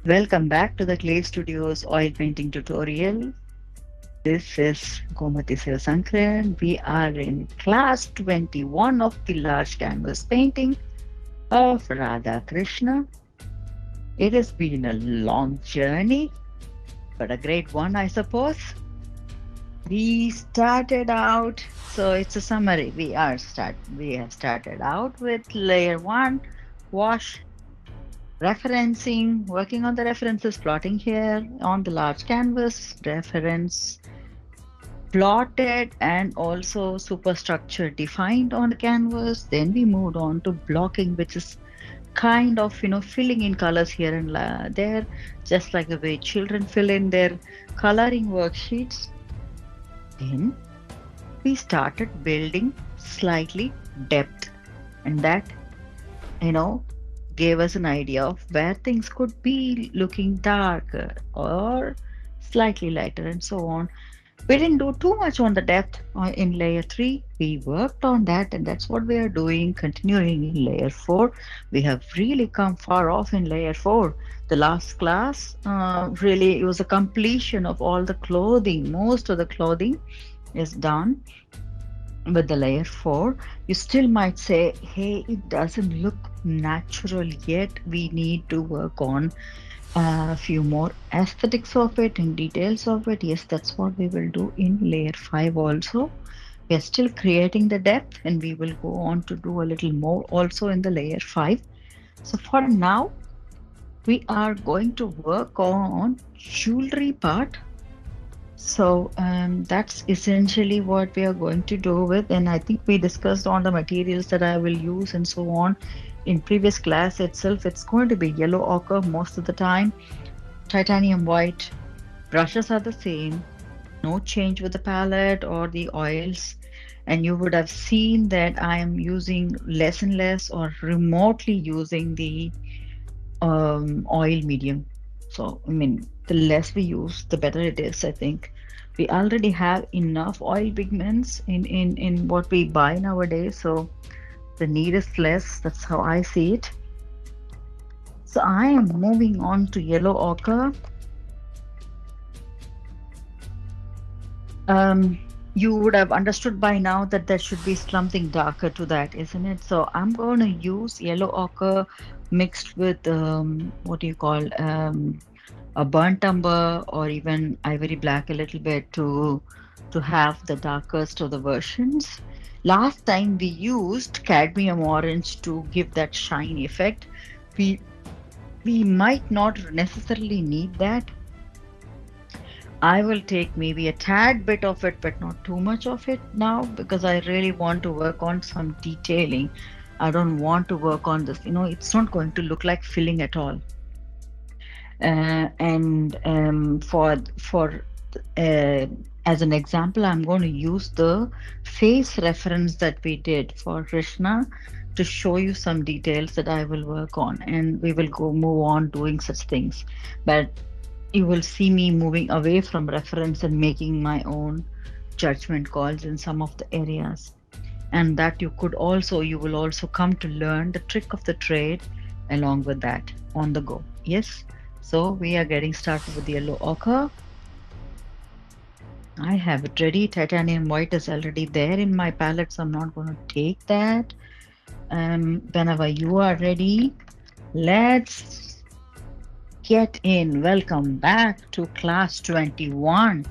Welcome back to the Clay Studios oil painting tutorial. This is Gomati Sivasankaran. We are in class 21 of the large canvas painting of Radha Krishna. It has been a long journey, but a great one, I suppose. We started out, so it's a summary. We have started out with layer one, wash, referencing, working on the references, plotting here on the large canvas, reference plotted and also superstructure defined on the canvas. Then we moved on to blocking, which is kind of, filling in colors here and there, just like the way children fill in their coloring worksheets. Then we started building slightly depth, and that, you know, gave us an idea of where things could be looking darker or slightly lighter and so on. We didn't do too much on the depth in layer 3. We worked on that, and that's what we are doing, continuing in layer 4. We have really come far off in layer 4. The last class, really, it was a completion of all the clothing. Most of the clothing is done with the layer 4. You still might say, hey, it doesn't look natural yet. We need to work on a few more aesthetics of it and details of it. Yes, that's what we will do in layer 5 also. We are still creating the depth, and we will go on to do a little more also in the layer 5. So for now, we are going to work on jewelry part. So that's essentially what we are going to do with, and I think we discussed on the materials that I will use and so on in previous class itself. It's going to be yellow ochre most of the time, titanium white. Brushes are the same, no change with the palette or the oils. And you would have seen that I am using less and less or remotely using the oil medium. So, I mean, the less we use, the better it is, I think. We already have enough oil pigments in what we buy nowadays. So the need is less. That's how I see it. So I am moving on to yellow ochre. Um, you would have understood by now that there should be something darker to that, isn't it? So I'm going to use yellow ochre mixed with what do you call a burnt umber or even ivory black a little bit to have the darkest of the versions. Last time we used cadmium orange to give that shine effect. We we might not necessarily need that. I will take maybe a tad bit of it, but not too much of it now because I really want to work on some detailing. I don't want to work on this. It's not going to look like filling at all. And for uh, as an example, I'm going to use the face reference that we did for Krishna to show you some details that I will work on, and we will go move on doing such things. But you will see me moving away from reference and making my own judgment calls in some of the areas. And that you will also come to learn the trick of the trade along with that on the go. Yes. So we are getting started with the yellow ochre. I have it ready. Titanium white is already there in my palette, so I'm not going to take that. Whenever you are ready, let's get in. Welcome back to class 21.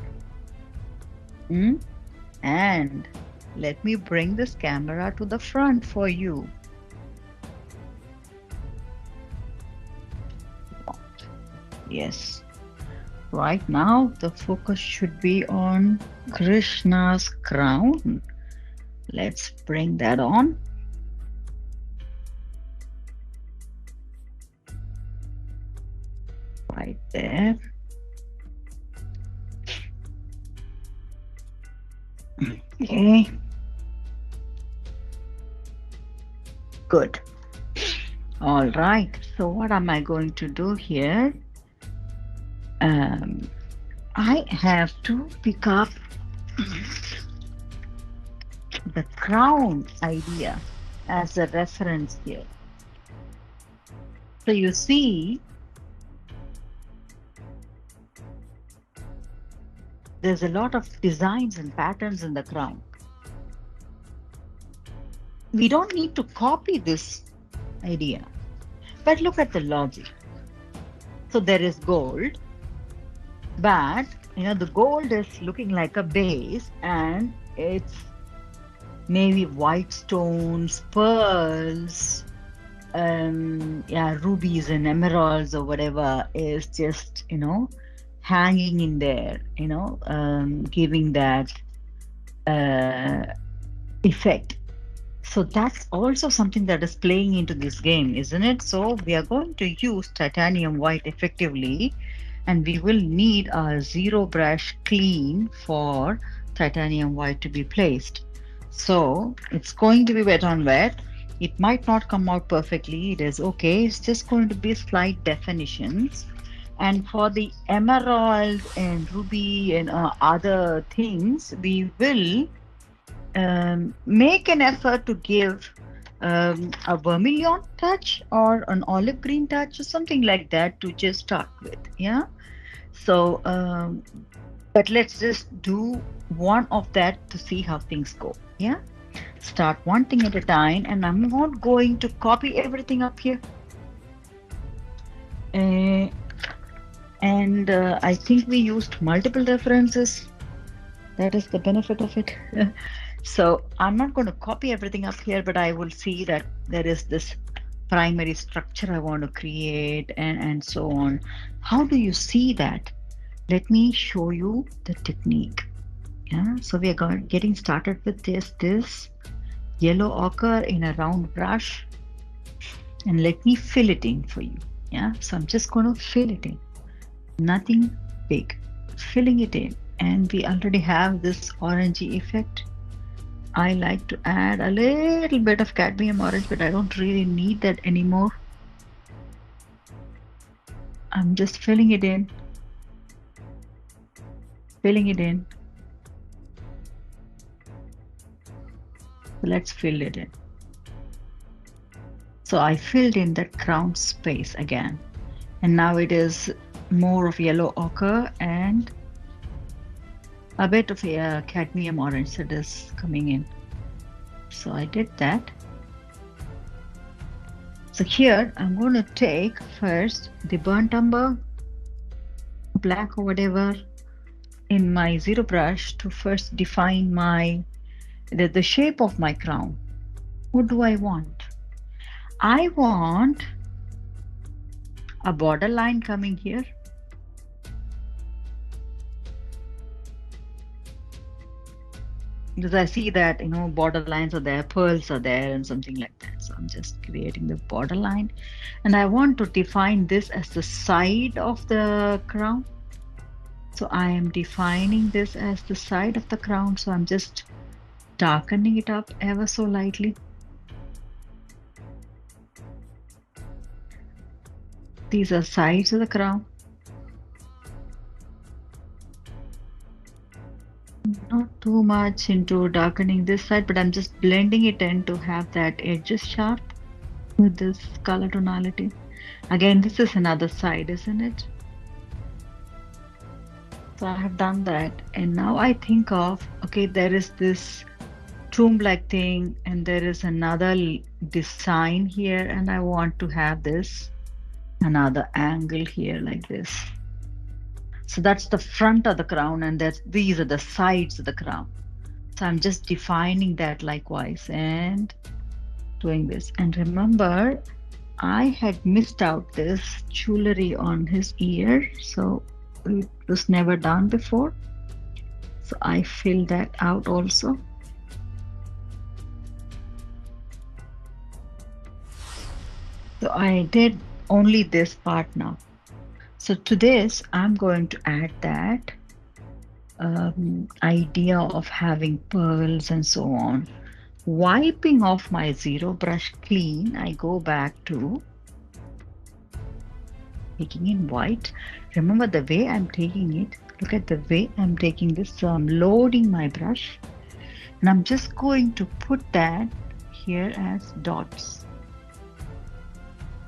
Hmm? And let me bring this camera to the front for you. Yes. Right now, the focus should be on Krishna's crown. Let's bring that on. Right there. Okay, good. All right. So what am I going to do here? Um, I have to pick up the crown idea as a reference here. So you see, there's a lot of designs and patterns in the crown. We don't need to copy this idea, but look at the logic. So there is gold, but the gold is looking like a base, and it's maybe white stones, pearls, yeah, rubies and emeralds or whatever is just hanging in there, giving that uh, effect. So that's also something that is playing into this game, isn't it? So we are going to use titanium white effectively, and we will need a zero brush clean for titanium white to be placed. So it's going to be wet on wet. It might not come out perfectly. It is okay. It's just going to be slight definitions. And for the emerald and ruby and other things, we will make an effort to give a vermilion touch or an olive green touch or something like that to just start with. Yeah. So, but let's just do one of that to see how things go. Yeah. Start one thing at a time, and I'm not going to copy everything up here. Uh, and I think we used multiple references. That is the benefit of it. So I'm not going to copy everything up here, but I will see that there is this primary structure I want to create and so on. How do you see that? Let me show you the technique. Yeah, so we are getting started with this yellow ochre in a round brush, and let me fill it in for you. Yeah, so I'm just going to fill it in. Nothing big, filling it in, and we already have this orangey effect. I like to add a little bit of cadmium orange, but I don't really need that anymore. I'm just filling it in, filling it in. So let's fill it in. So I filled in that crown space again, and now it is more of yellow ochre and a bit of a cadmium orange that is coming in. So I did that. So here I'm going to take first the burnt umber, black or whatever, in my zero brush to first define the shape of my crown. What do I want? I want a border line coming here. Because I see that, border lines are there, pearls are there, and something like that. So I'm just creating the border line. And I want to define this as the side of the crown. So I am defining this as the side of the crown. So I'm just darkening it up ever so lightly. These are sides of the crown. Not too much into darkening this side, but I'm just blending it in to have that edges sharp with this color tonality. Again, this is another side, isn't it? So I have done that, and now I think of, okay, there is this tomb-like thing, and there is another design here, and I want to have this another angle here like this. So that's the front of the crown, and these are the sides of the crown. So I'm just defining that likewise and doing this. And remember, I had missed out this jewelry on his ear, so it was never done before. So I filled that out also. So I did only this part now. So to this, I'm going to add that idea of having pearls and so on. Wiping off my zero brush clean, I go back to taking in white. Remember the way I'm taking it. Look at the way I'm taking this. So I'm loading my brush, and I'm just going to put that here as dots.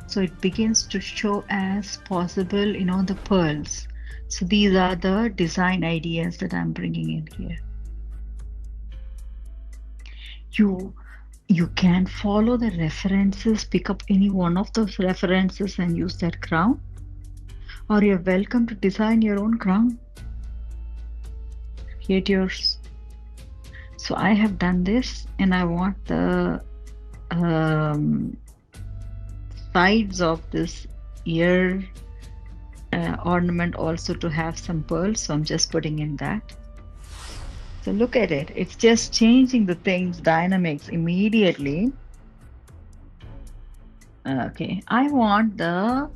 So it begins to show as possible, the pearls. So these are the design ideas that I'm bringing in here. You you can follow the references, pick up any one of those references and use that crown, or you're welcome to design your own crown, create yours. So I have done this, and I want the um, sides of this ear ornament also to have some pearls, so I'm just putting in that. So look at it, it's just changing the things dynamics immediately. Okay, I want the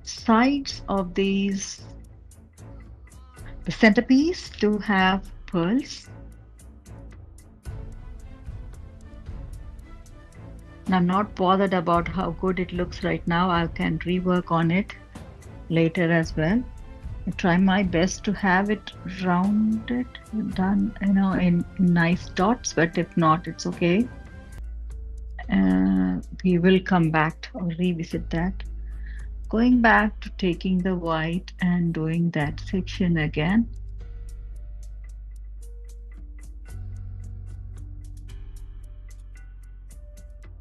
sides of the centerpiece to have pearls. And I'm not bothered about how good it looks right now. I can rework on it later as well. I try my best to have it rounded, done, in nice dots, but if not, it's okay. We will come back to, or revisit that. Going back to taking the white and doing that section again.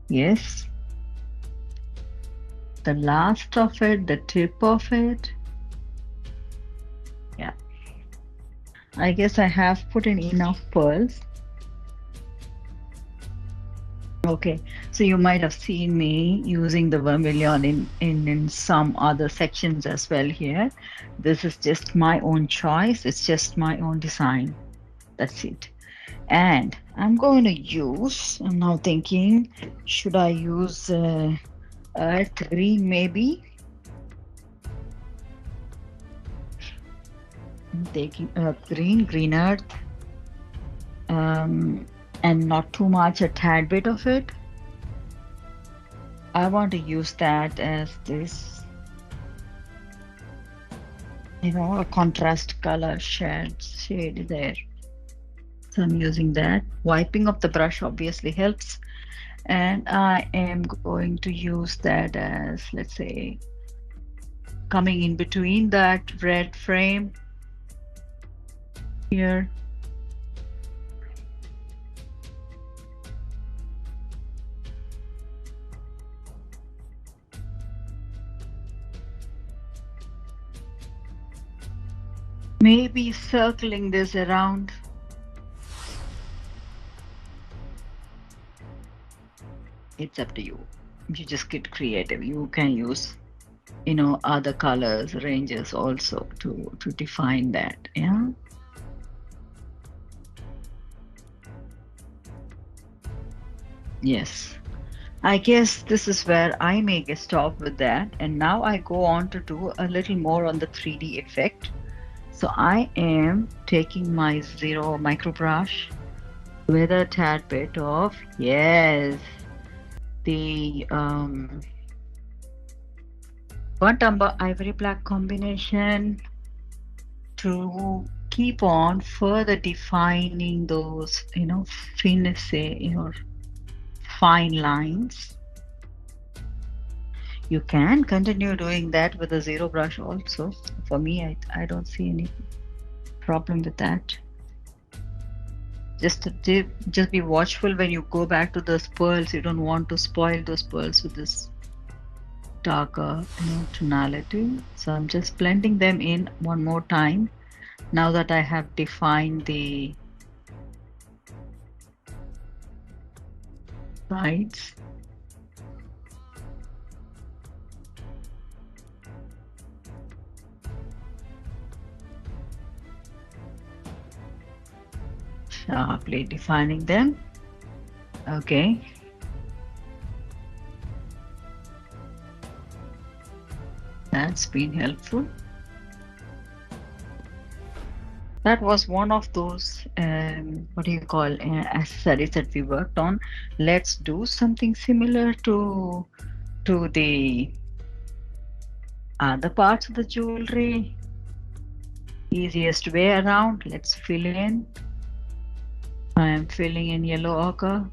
Yes. The last of it, the tip of it. Yeah. I guess I have put in enough pearls. Okay, so you might have seen me using the vermilion in some other sections as well here. This is just my own choice. It's just my own design. That's it. And I'm going to use, I'm now thinking, should I use earth green maybe? I'm taking earth green, green earth, and not too much, a tad bit of it. I want to use that as this, a contrast color shade there. So I'm using that. Wiping of the brush obviously helps. And I am going to use that as, let's say, coming in between that red frame here. Maybe circling this around. It's up to you. You just get creative. You can use, other colors, ranges also to define that. Yeah. Yes. I guess this is where I make a stop with that. And now I go on to do a little more on the 3D effect. So I am taking my zero micro brush with a tad bit of, yes, the burnt umber ivory black combination to keep on further defining those, fine lines. You can continue doing that with a zero brush also. For me, I don't see any problem with that. Just be watchful when you go back to those pearls. You don't want to spoil those pearls with this darker, tonality. So I'm just blending them in one more time. Now that I have defined the sides. Sharply defining them. Okay. That's been helpful. That was one of those, what do you call, accessories that we worked on. Let's do something similar to the other parts of the jewelry. Easiest way around. Let's fill in. I am filling in yellow ochre.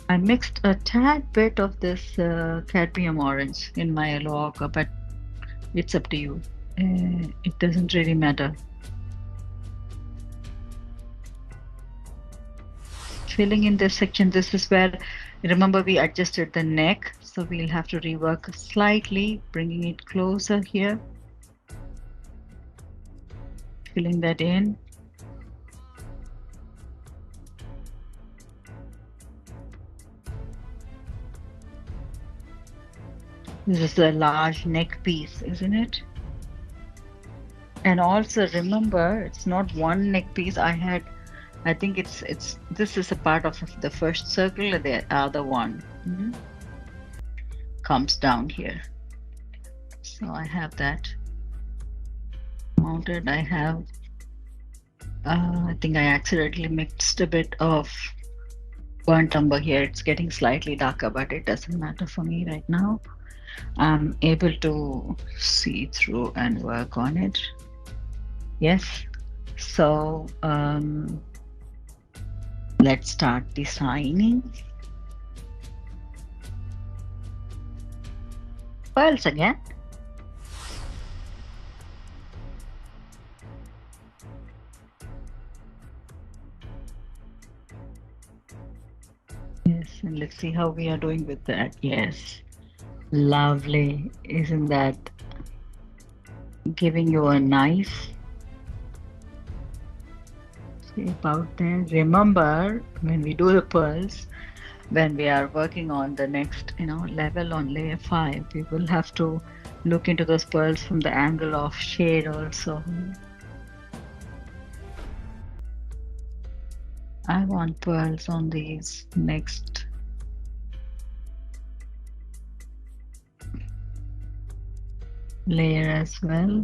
I mixed a tad bit of this cadmium orange in my yellow ochre, but it's up to you. It doesn't really matter. Filling in this section, this is where, remember, we adjusted the neck, so we'll have to rework slightly, bringing it closer here, filling that in. This is a large neck piece, isn't it? And also remember, it's not one neck piece. I think it's this is a part of the first circle, and the other one comes down here. So I have that mounted. I have, I think I accidentally mixed a bit of burnt umber here. It's getting slightly darker, but it doesn't matter for me right now. I'm able to see through and work on it. Yes. So let's start designing. Pearls again. Yes, and let's see how we are doing with that. Yes. Lovely. Isn't that giving you a nice shape out there? Remember, when we do the pearls, when we are working on the next, level on layer 5, we will have to look into those pearls from the angle of shade also. I want pearls on these next. Layer as well.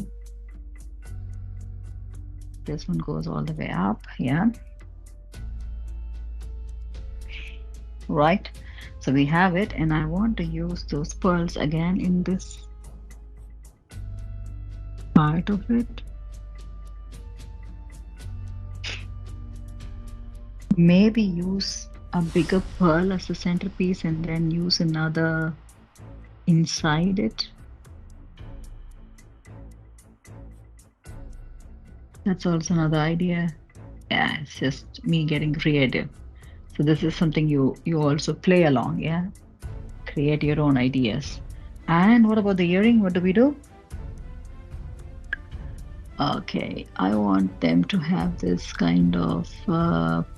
This one goes all the way up, yeah. Right, so we have it, and I want to use those pearls again in this part of it. Maybe use a bigger pearl as the centerpiece and then use another inside it. That's also another idea. Yeah, it's just me getting creative. So this is something you also play along, yeah? Create your own ideas. And what about the earring? What do we do? Okay, I want them to have this kind of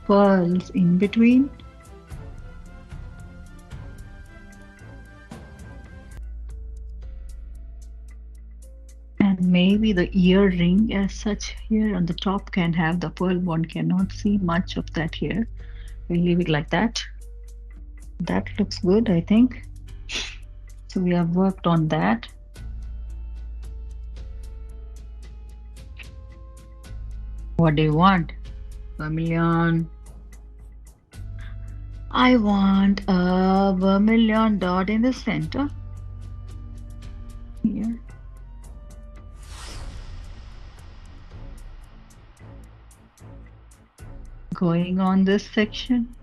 pearls in between. And maybe the earring as such here on the top can have the pearl. One cannot see much of that here. We'll leave it like that. That looks good, I think. So we have worked on that. What do you want? Vermilion. I want a vermilion dot in the center. Here. Going on this section.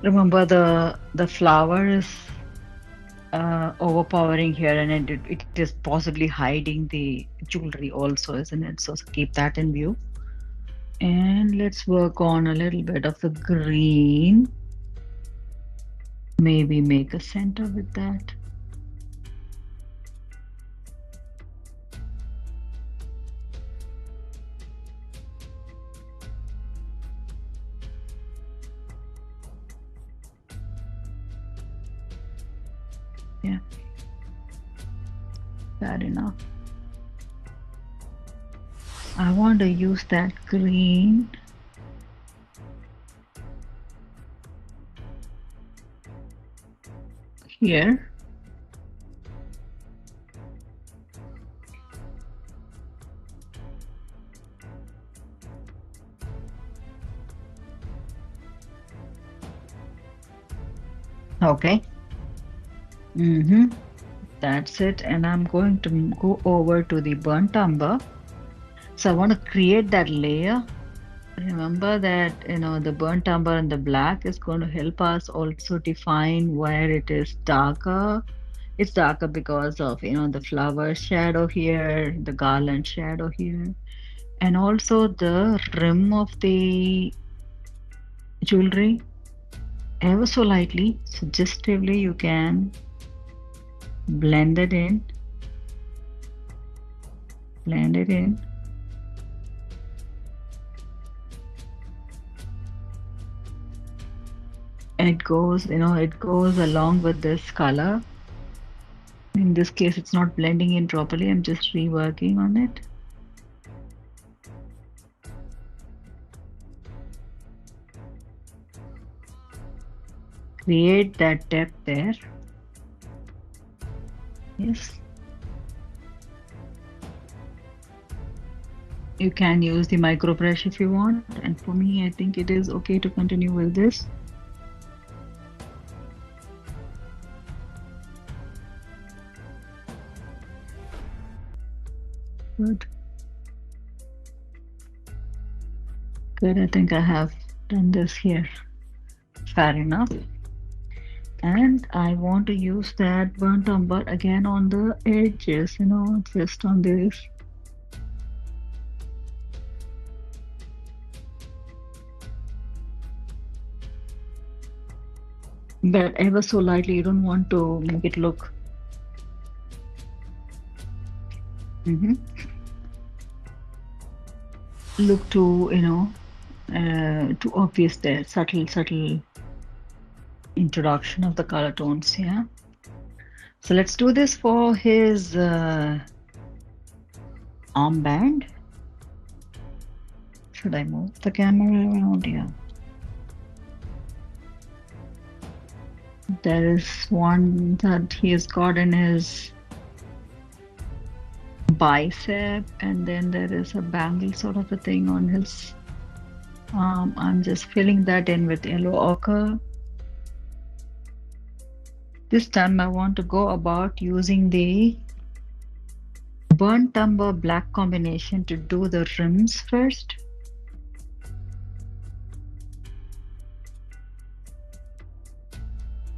Remember the flower is overpowering here, and it is possibly hiding the jewelry also, isn't it? So keep that in view. And let's work on a little bit of the green. Maybe make a center with that. Yeah, fair enough. I want to use that green here. Okay. Mm-hmm. That's it. And I'm going to go over to the burnt umber. So I want to create that layer. Remember that, the burnt umber and the black is going to help us also define where it is darker. It's darker because of, the flower shadow here, the garland shadow here, and also the rim of the jewelry. Ever so lightly, suggestively, you can blend it in, blend it in. It goes along with this color. In this case, it's not blending in properly. I'm just reworking on it. Create that depth there. Yes. You can use the micro brush if you want. And for me, I think it is okay to continue with this. Good. Good. I think I have done this here. Fair enough. And I want to use that burnt umber again on the edges, just on this. But ever so lightly, you don't want to make it look. Look too obvious there. Subtle introduction of the color tones. Yeah. So let's do this for his armband. Should I move the camera around? Yeah. There is one that he has got in his bicep, and then there is a bangle sort of a thing on his arm. I'm just filling that in with yellow ochre. This time I want to go about using the burnt umber black combination to do the rims first.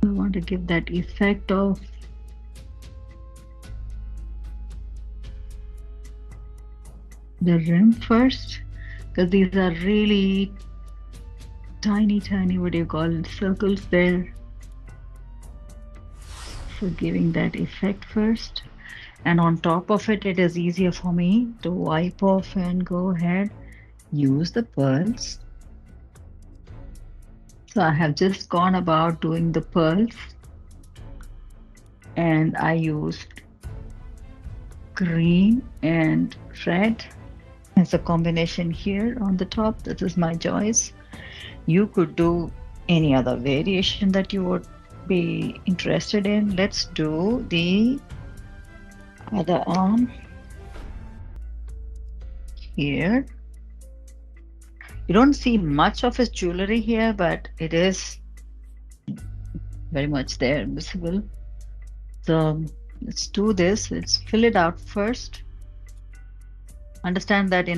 I want to give that effect of the rim first, because these are really tiny, what do you call it, circles there. So giving that effect first. And on top of it, it is easier for me to wipe off and go ahead, use the pearls. So I have just gone about doing the pearls, and I used green and red as a combination here on the top. This is my choice. You could do any other variation that you would be interested in. Let's do the other arm here. You don't see much of his jewelry here, but it is very much there, visible. So let's do this. Let's fill it out first. Understand that,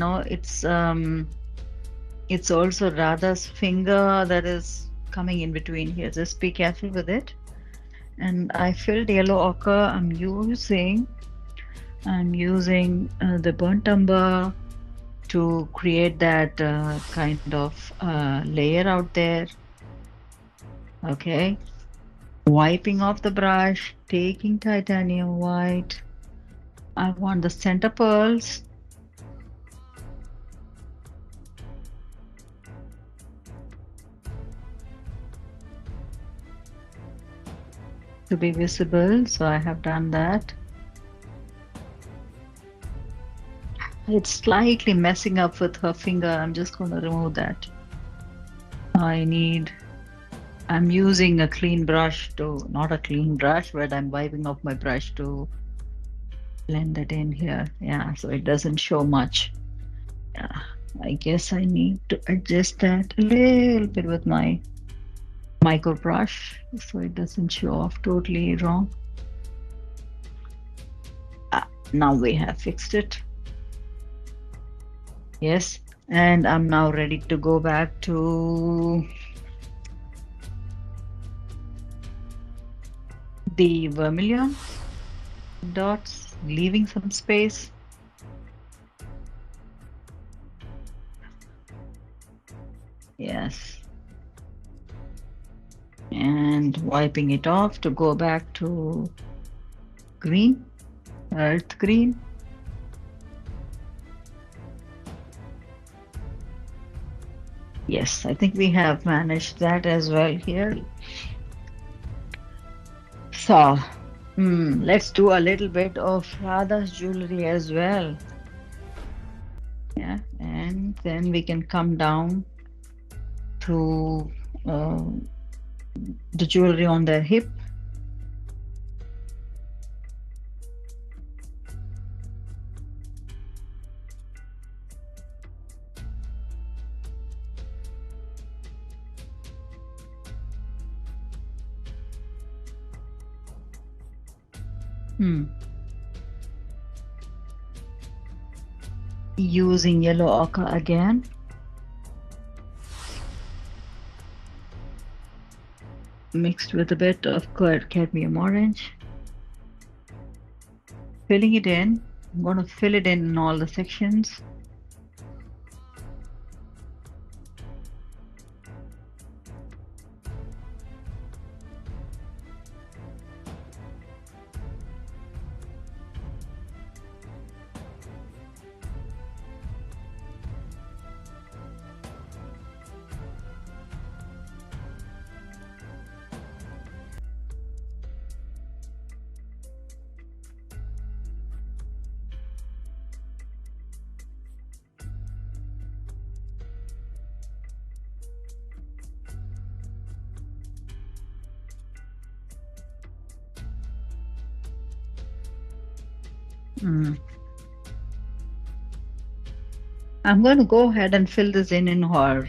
it's also Radha's finger that is coming in between here. Just be careful with it. And I filled yellow ochre. I'm using the burnt umber to create that kind of layer out there. Okay. Wiping off the brush, taking titanium white. I want the center pearls. To be visible, so I have done that. It's slightly messing up with her finger. I'm just going to remove that. I'm using a clean brush not a clean brush, but I'm wiping off my brush to blend it in here. Yeah, so it doesn't show much. Yeah, I guess I need to adjust that a little bit with my micro brush so it doesn't show off totally wrong. Now we have fixed it. Yes, and I'm now ready to go back to the vermilion dots, leaving some space. Yes. And wiping it off to go back to green, earth green. Yes, I think we have managed that as well here. So, let's do a little bit of Radha's jewelry as well. Yeah, and then we can come down to uh, the jewelry on their hip. Hmm. Using yellow ochre again. Mixed with a bit of cadmium orange. Filling it in. I'm going to fill it in all the sections. Mm. I'm going to go ahead and fill this in her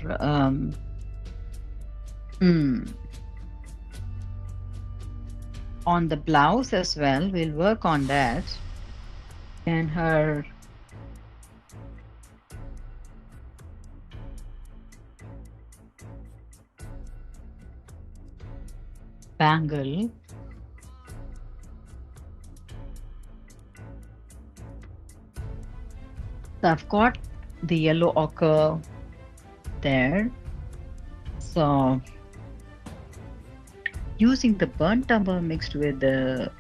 mm, on the blouse as well. We'll work on that. And her bangle. So I've got the yellow ochre there. So using the burnt umber mixed with the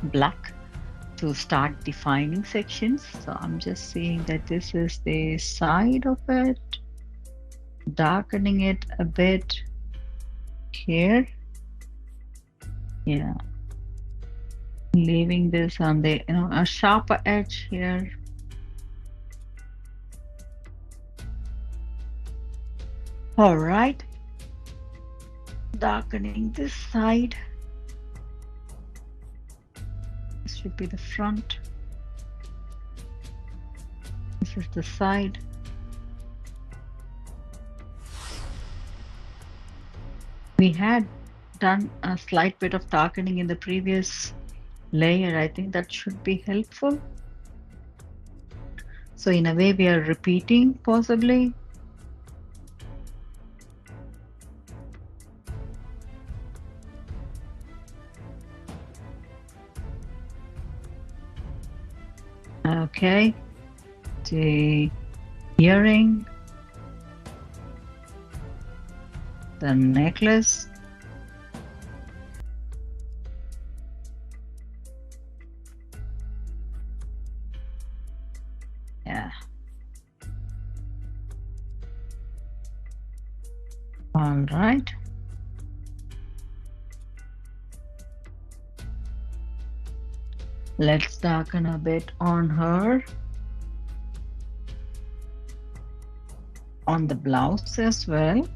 black to start defining sections. So I'm just seeing that this is the side of it, darkening it a bit here. Yeah. Leaving this on the, a sharper edge here. All right. Darkening this side. This should be the front. This is the side. We had done a slight bit of darkening in the previous layer. I think that should be helpful. So in a way we are repeating possibly. Okay, the earring, the necklace. Yeah. All right. Let's darken a bit on her. On the blouse as well.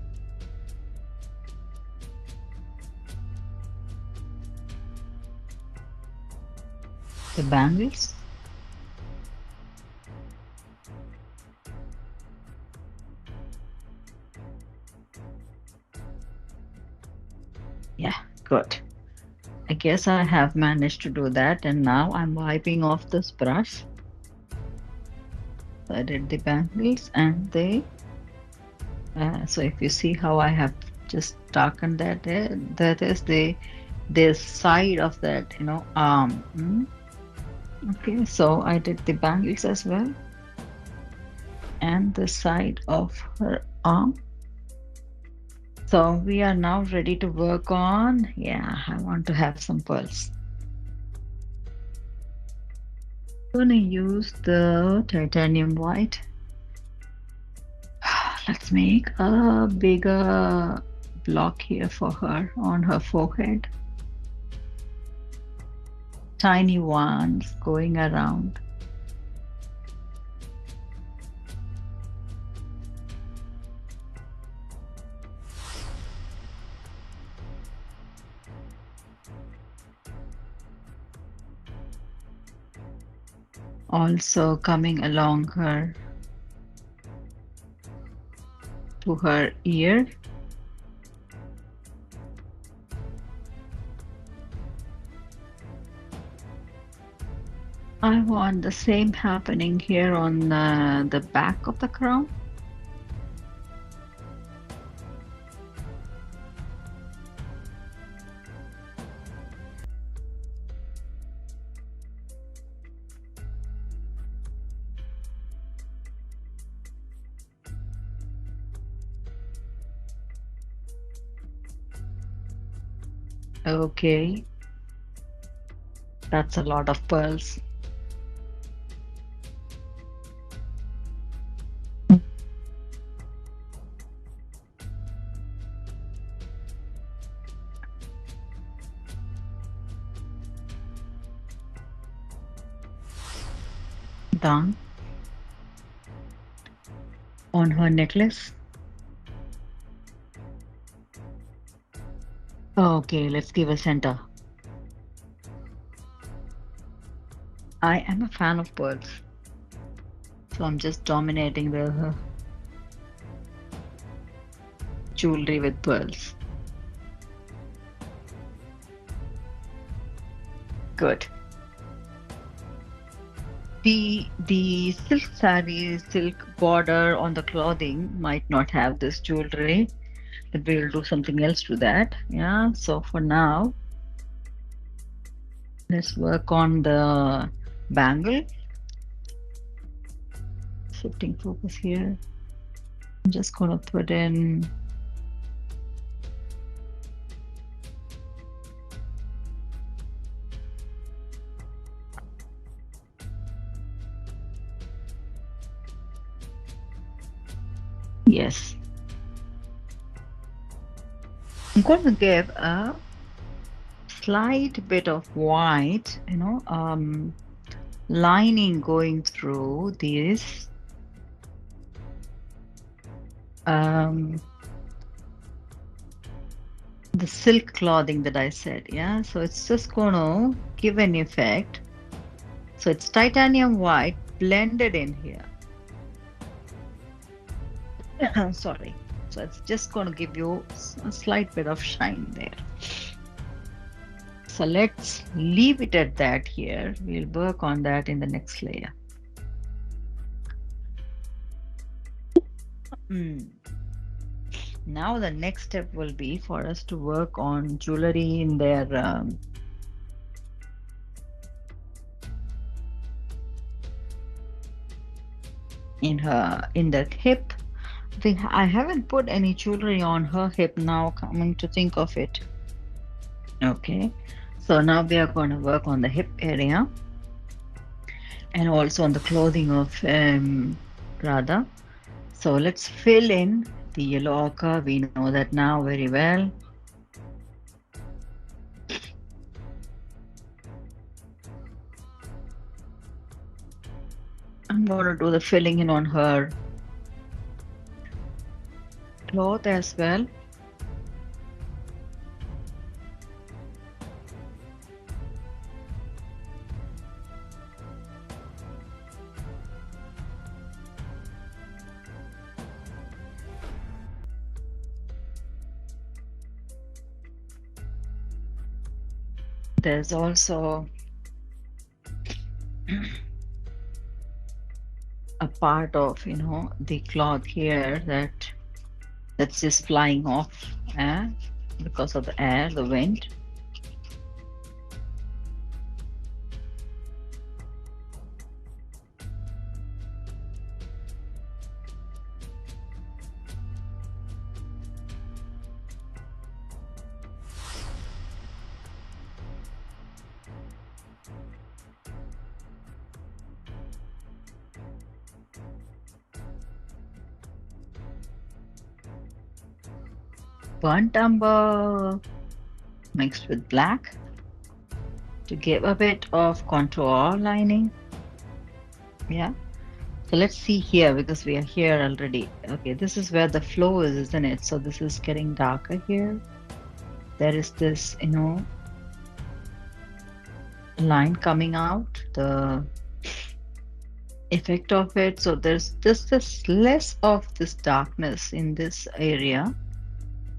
The bangles. Good. I guess I have managed to do that, and now I'm wiping off this brush. So I did the bangles and the so if you see how I have just darkened that there, that is the side of that, arm. Okay, so I did the bangles as well, and the side of her arm. So we are now ready to work on, yeah, I want to have some pearls. I'm gonna use the titanium white. Let's make a bigger block here for her on her forehead. Tiny ones going around. Also coming along her to her ear. I want the same happening here on the back of the crown. Okay, that's a lot of pearls. Done. On her necklace. Okay, let's give a center. I am a fan of pearls, so I'm just dominating the jewelry with pearls. Good. The silk saree, silk border on the clothing might not have this jewelry, but we'll do something else to that. Yeah. So for now, let's work on the bangle. Shifting focus here. I'm just gonna put in yes. I'm going to give a slight bit of white, lining going through this the silk clothing that I said. Yeah, so it's just going to give an effect. So it's titanium white blended in here. Sorry. So it's just going to give you a slight bit of shine there. So let's leave it at that here. We'll work on that in the next layer. Now the next step will be for us to work on jewelry in their in the hip. I haven't put any jewelry on her hip now, coming to think of it. Okay, so now we are going to work on the hip area and also on the clothing of Radha. So let's fill in the yellow ochre. We know that now very well. I'm going to do the filling in on her cloth as well. There's also a part of, the cloth here that's just flying off, because of the air, the wind. Burnt umber mixed with black to give a bit of contour lining. Yeah. So let's see here because we are here already. Okay, this is where the flow is, isn't it? So this is getting darker here. There is this, line coming out, the effect of it. So there's just this less of this darkness in this area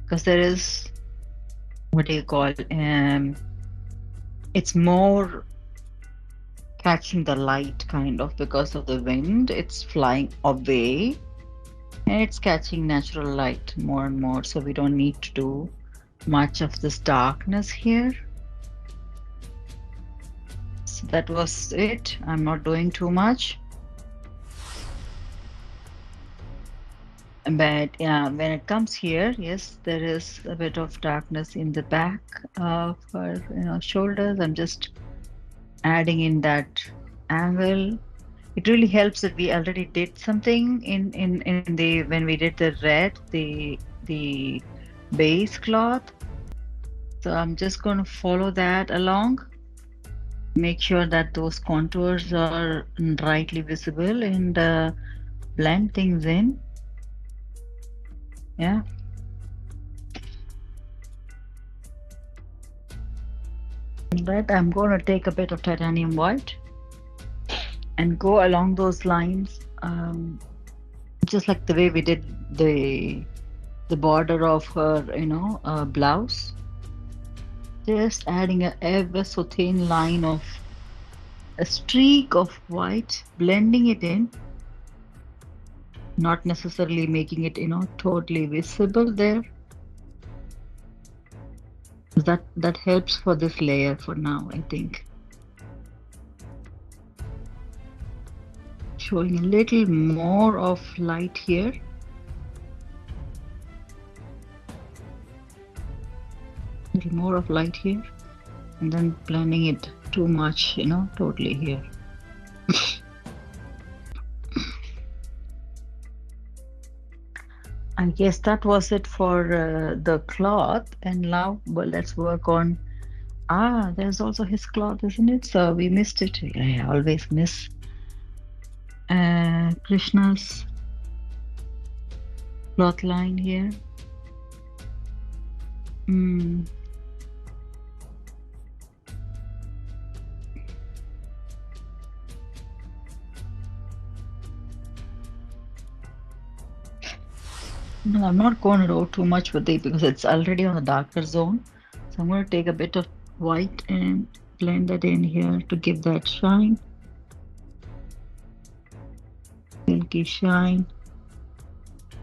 because there is, what do you call, it's more catching the light kind of because of the wind. It's flying away and it's catching natural light more and more. So we don't need to do much of this darkness here. So that was it. I'm not doing too much. But yeah, when it comes here, yes, there is a bit of darkness in the back of her, shoulders. I'm just adding in that angle. It really helps that we already did something in the when we did the red, the base cloth. So I'm just going to follow that along. Make sure that those contours are rightly visible and blend things in. Yeah. Right, I'm going to take a bit of titanium white and go along those lines, just like the way we did the border of her, blouse. Just adding a ever so thin line of a streak of white, blending it in, not necessarily making it, totally visible there. That helps for this layer for now, I think. Showing a little more of light here. A little more of light here. And then blending it too much, totally here. I guess that was it for the cloth. And now, well, let's work on. There's also his cloth, isn't it? So we missed it. I always miss Krishna's cloth line here. No, I'm not going to go too much with it because it's already on the darker zone. So I'm going to take a bit of white and blend that in here to give that shine. Silky shine.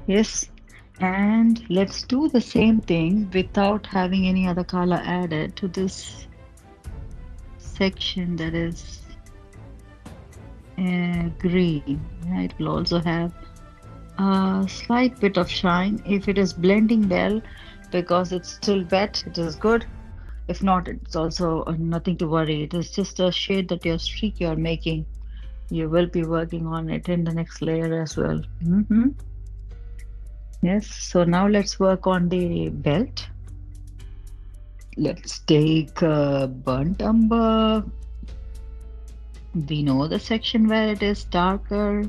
Yes. And let's do the same thing without having any other color added to this section that is green. Yeah, it will also have a slight bit of shine. If it is blending well, because it's still wet, it is good. If not, it's also nothing to worry. It is just a shade that your streak you're making. You will be working on it in the next layer as well. Yes, so now let's work on the belt. Let's take burnt umber. We know the section where it is darker.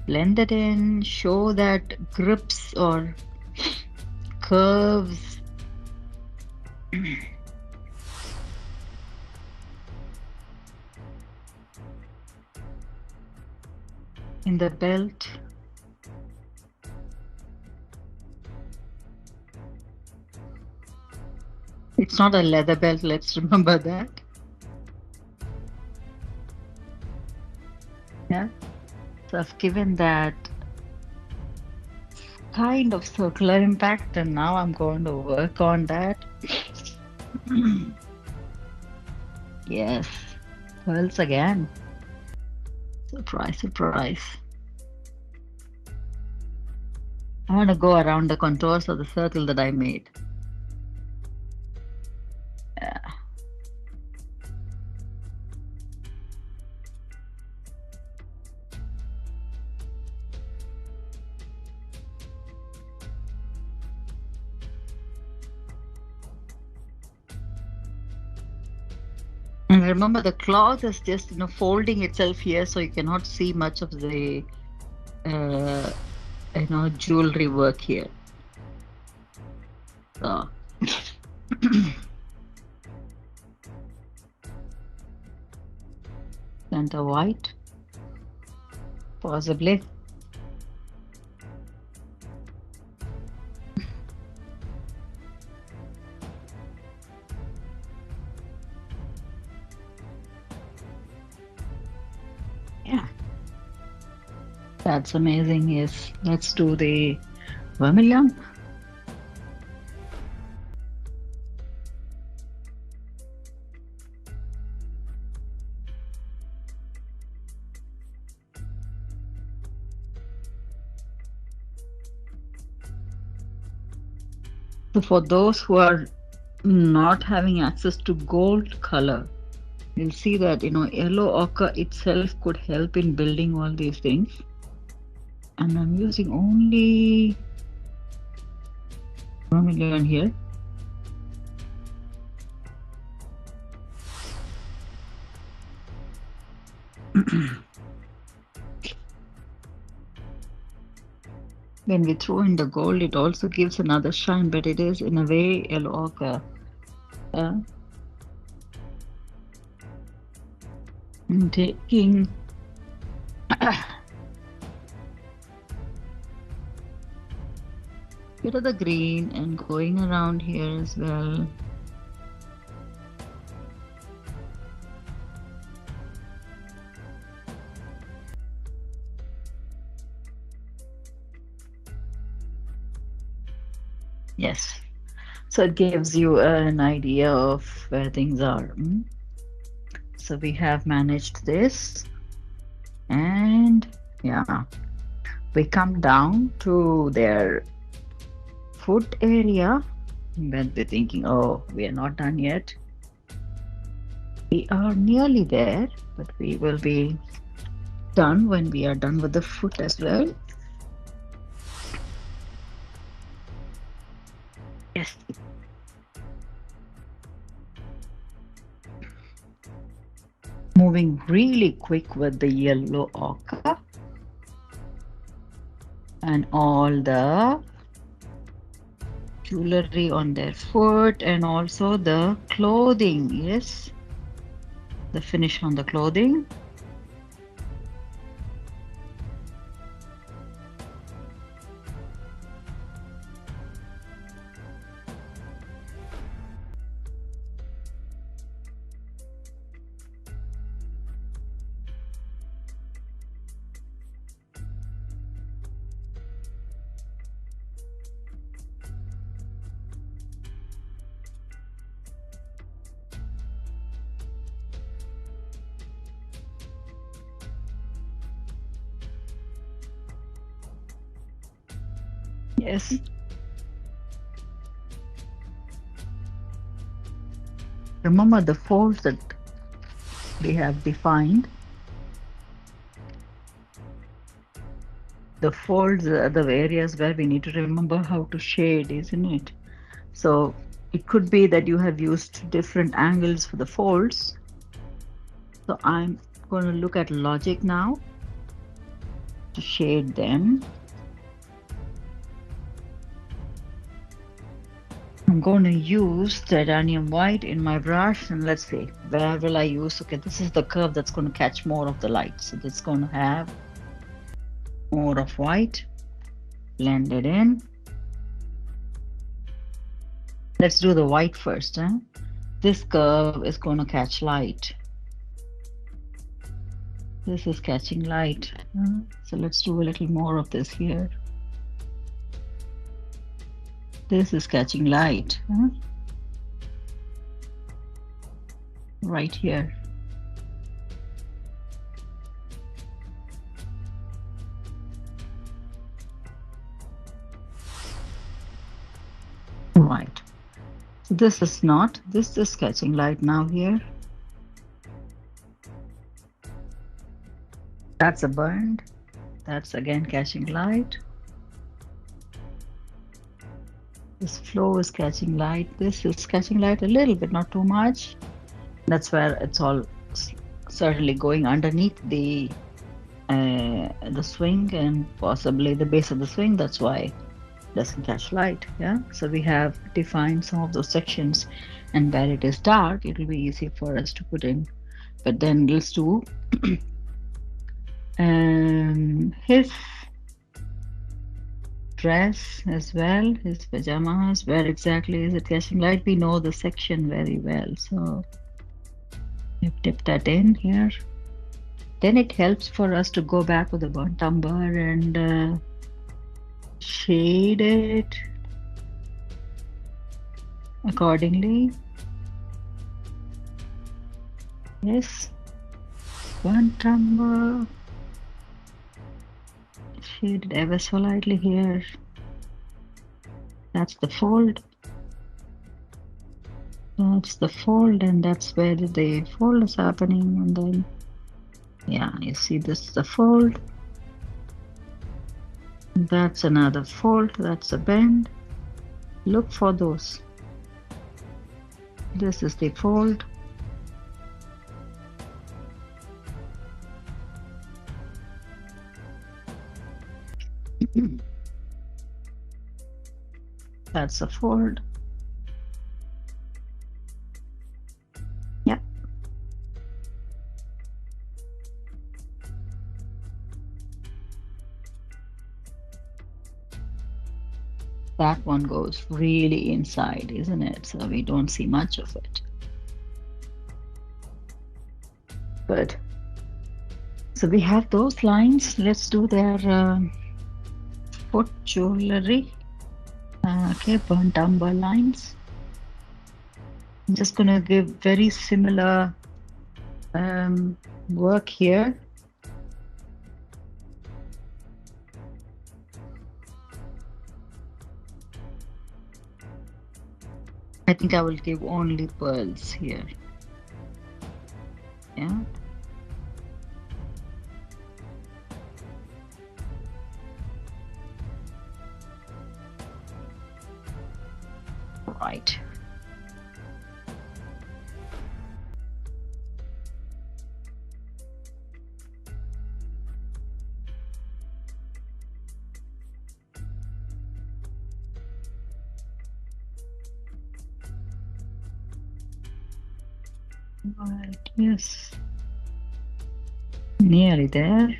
Blend it in, show that grips or curves. In the belt. It's not a leather belt, let's remember that. Yeah. So I've given that kind of circular impact, and now I'm going to work on that. Yes. Pearls again. Surprise, surprise. I want to go around the contours of the circle that I made. Yeah. And remember, the cloth is just folding itself here, so you cannot see much of the jewelry work here. So. Center white, possibly. Yeah, that's amazing. Yes, let's do the vermilion. So for those who are not having access to gold color, you'll see that yellow ochre itself could help in building all these things. And I'm using only vermilion here. When we throw in the gold, it also gives another shine, but it is in a way yellow ochre. I'm taking bit of the green and going around here as well. Yes. So it gives you an idea of where things are. So we have managed this, and yeah, we come down to their foot area. When we're thinking, oh, we are not done yet. We are nearly there, but we will be done when we are done with the foot as well. Yes. Moving really quick with the yellow ochre and all the jewelry on their foot, and also the clothing. Yes, the finish on the clothing. Yes. Remember the folds that we have defined. The folds are the areas where we need to remember how to shade, isn't it? So it could be that you have used different angles for the folds. So I'm going to look at logic now to shade them. I'm going to use titanium white in my brush, and let's see, where will I use? Okay, this is the curve that's going to catch more of the light. So it's going to have more of white blended in. Let's do the white first. Huh? This curve is going to catch light. This is catching light. So let's do a little more of this here. This is catching light. Right here. Right. So this is not. This is catching light now here. That's a burned. That's again catching light. This flow is catching light. This is catching light a little bit, not too much. That's where it's all certainly going underneath the swing and possibly the base of the swing. That's why it doesn't catch light. Yeah. So we have defined some of those sections, and where it is dark, it will be easy for us to put in. But then let's do his dress as well, his pajamas. Where exactly is it catching light? We know the section very well, so we've dipped that in here. Then it helps for us to go back with a burnt umber and shade it accordingly. Yes, burnt umber. Shade it ever so lightly here. That's the fold. That's the fold, and that's where the fold is happening. And then, yeah, you see this is the fold. That's another fold. That's a bend. Look for those. This is the fold. That's a fold. Yeah. That one goes really inside, isn't it? So we don't see much of it. Good. So we have those lines. Let's do their foot jewelry. Okay, burnt umber lines. I'm just going to give very similar work here. I think I will give only pearls here. Yeah. Right. Right, yes. Nearly there.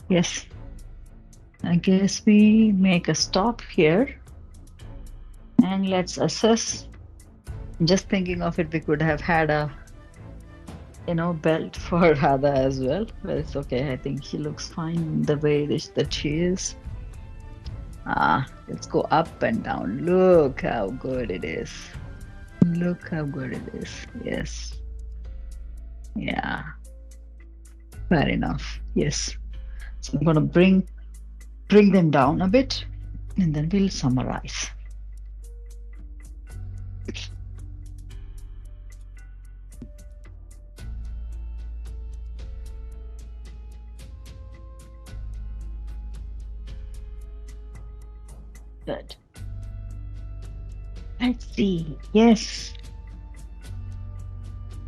Yes. I guess we make a stop here and let's assess. Just thinking of it, we could have had a, belt for Radha as well, but it's okay. I think she looks fine the way that she is. Let's go up and down. Look how good it is. Look how good it is. Yes. Yeah. Fair enough. Yes. So I'm going to bring them down a bit and then we'll summarize. Good. Let's see. Yes.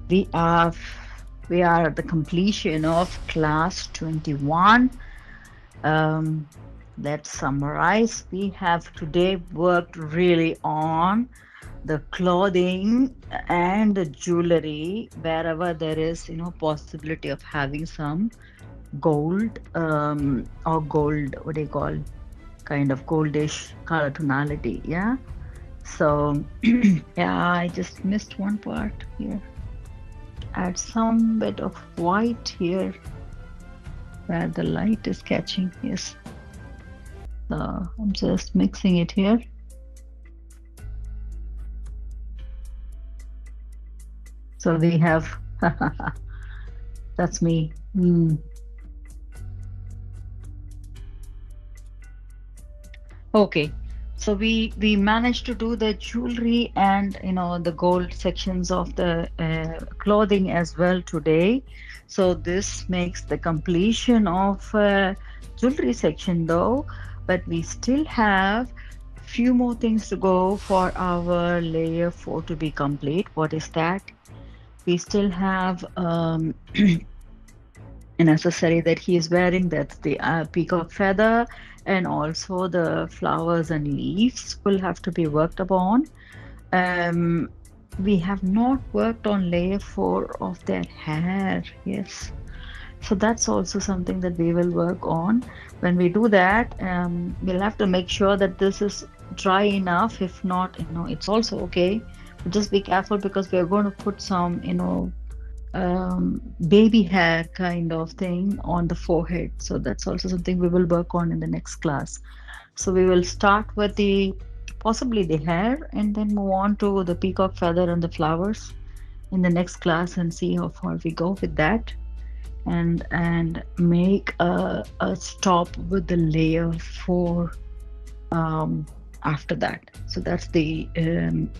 We are We are at the completion of class 21. Um, let's summarize. We have today worked really on the clothing and the jewelry wherever there is, possibility of having some gold, or gold, what do you call, kind of goldish color tonality. Yeah. So, yeah, I just missed one part here. Add some bit of white here where the light is catching. Yes. So I'm just mixing it here. So we have, that's me. Okay. So we managed to do the jewelry and the gold sections of the clothing as well today. So this makes the completion of jewelry section though, but we still have few more things to go for our layer 4 to be complete. What is that? We still have an accessory that he is wearing, that's the peacock feather, and also the flowers and leaves will have to be worked upon. um, we have not worked on layer 4 of their hair. Yes, so that's also something that we will work on. When we do that, we'll have to make sure that this is dry enough. If not, it's also okay, but just be careful because we are going to put some baby hair kind of thing on the forehead. So that's also something we will work on in the next class. So we will start with the possibly the hair and then move on to the peacock feather and the flowers in the next class and see how far we go with that, and make a stop with the layer 4 after that. So that's the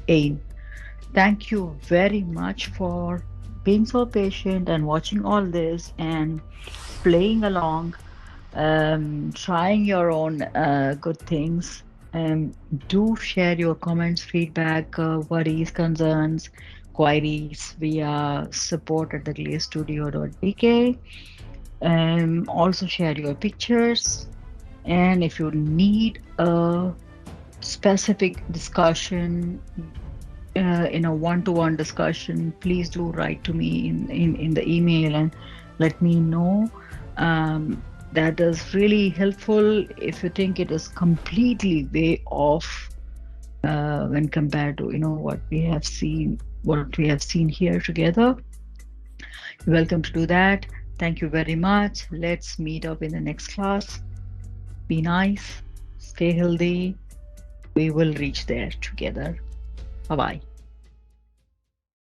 aim. Thank you very much for being so patient and watching all this and playing along, trying your own good things. Do share your comments, feedback, worries, concerns, queries via support at theglazestudio.dk. Also share your pictures. And if you need a specific discussion, in a one-to-one discussion, please do write to me in the email and let me know. That is really helpful if you think it is completely way off when compared to what we have seen here together. You're welcome to do that. Thank you very much. Let's meet up in the next class. Be nice, stay healthy. We will reach there together. Bye bye.